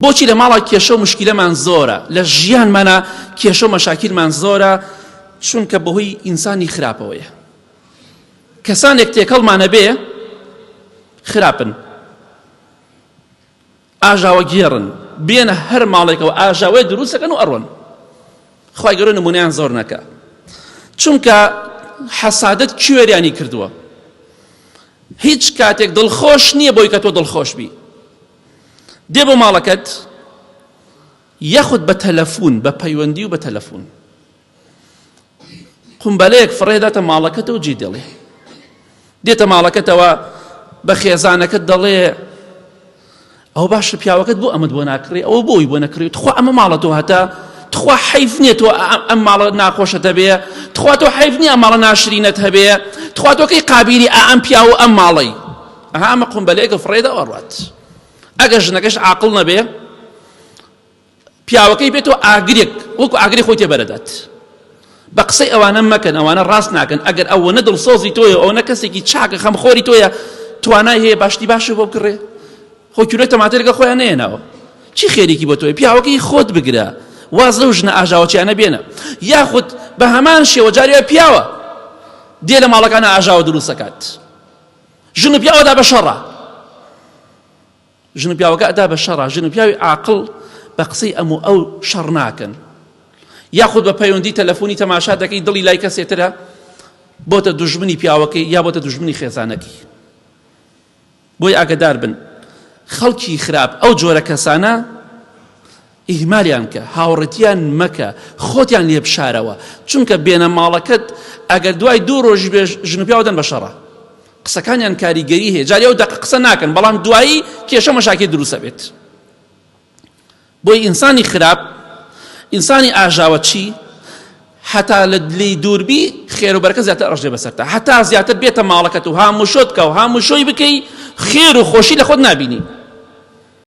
بۆچی لە ماڵا کێشە و مشکلەمان زۆرە، لە ژیانمانە کێشە و مەشاکیلمان زۆرە، چونکە بەهۆی ئینسانی خراپەوەیە. کەسانێک تێکەڵمانە بێ خراپن، ئاژاوە گێڕن، بێنە هەر ماڵێکەوە ئاژاوەی دروستەکەن و ئەڕۆن. خوای گەورە نمونەیان زۆر نەکا، چونکە حەسادەت کوێریانی کردووە. هیچ کاتێک دڵخۆش نییە بۆی کە تۆ دڵخۆش بی. دێ بۆ ماڵەکەت یەخود بە تەلەفۆن، بە پەیوەندی و بە تەلەفۆن قومبەلەیەک فڕێداتە ماڵەکەتەوە و جێ دەڵێ، دێتە ماڵەکەتەوە بە خێزانەکەت دەڵێ ئەو باشە پیاوەکەت بۆ ئەمەت بۆ ناکڕێ، ئەوە بۆی بۆ نەکڕێت، تخوا ئەمە ماڵە تۆ هەتا، تخوا حەیف نییە تۆ ئەم ماڵە ناخۆشت هەبێ، تخوا تۆ حەیف نییە ئەم ماڵە ناشرینت هەبێ، تخوا تۆ کەی قابیلی ئەم پیاو و ئەم ماڵەی. ئەها ئەمە قومبەلەیەکە فڕێدا ئەڕوات. ئەگەر ژنەکەش عاقڵ نەبێ، پیاوەکەی بێتەوە ئاگرێک، وەکو ئاگری خۆی تێبەرەدات. بە قسەی ئەوانە مەکەن، ئەوانە ڕاست ناکەن. ئەگەر ئەوەنە دڵسۆزی تۆیە، ئەوەنە کەسێکی چاکە خەمخۆری تۆیە، توانای هەیە باشتی باشە بۆ بکڕێ، خۆ کیلۆی تەماتە لەگەڵ خۆیان نێناوە، چی خێریکی بۆ تۆیە؟ پیاوەکەی خۆت بگرە، واز لەو ژنە ئاژاوەچیانە بێنە. یاخود بە هەمان شێوە جارێ پیاوە دێ لە ماڵەکانە ئاژاوە دروست دەکات، ژن و پیاوەدا بە شەڕە، ژن و پیاوەکە ئەدا بە شەڕە. ژن و پیاوی عاقڵ بە قسەی ئەم و ئەو شەڕ ناکەن. یاخود بە پەیوەندی تەلەفۆنی تەماشا دەکەی دڵی لای کەسێترە، بۆتە دوژمنی پیاوەکەی یا بۆتە دوژمنی خێزانەکەی. بۆی ئاگادار بن، خەڵکی خراپ ئەو جۆرە کەسانە ئیهمالیان کە، هاوڕێتیان مەکە، خۆتیان لێ بشارەوە، چونکە بێنە ماڵەکەت ئەگەر دوای 2 ڕۆژ بێ ژن و پیاوە دەن بە شەڕە. قسەکانیان کاریگەری هەیە، جارێ ئەو دەق قسە ناکەن، بەڵام دوایی کێشە مەشاکل دروستە بێت. بۆی ئینسانی خراپ، ئینسانی ئاژاوە چی؟ حتا لە لی دووربی خێر و بەرەکەت زیاتر ئەڕژێ بەسەرتا، حتا زیاتر بێتە ماڵەکەت و هاموو شۆت کە و هاموو شۆی بکەی، خێر و خۆشی لە خۆت نابینی.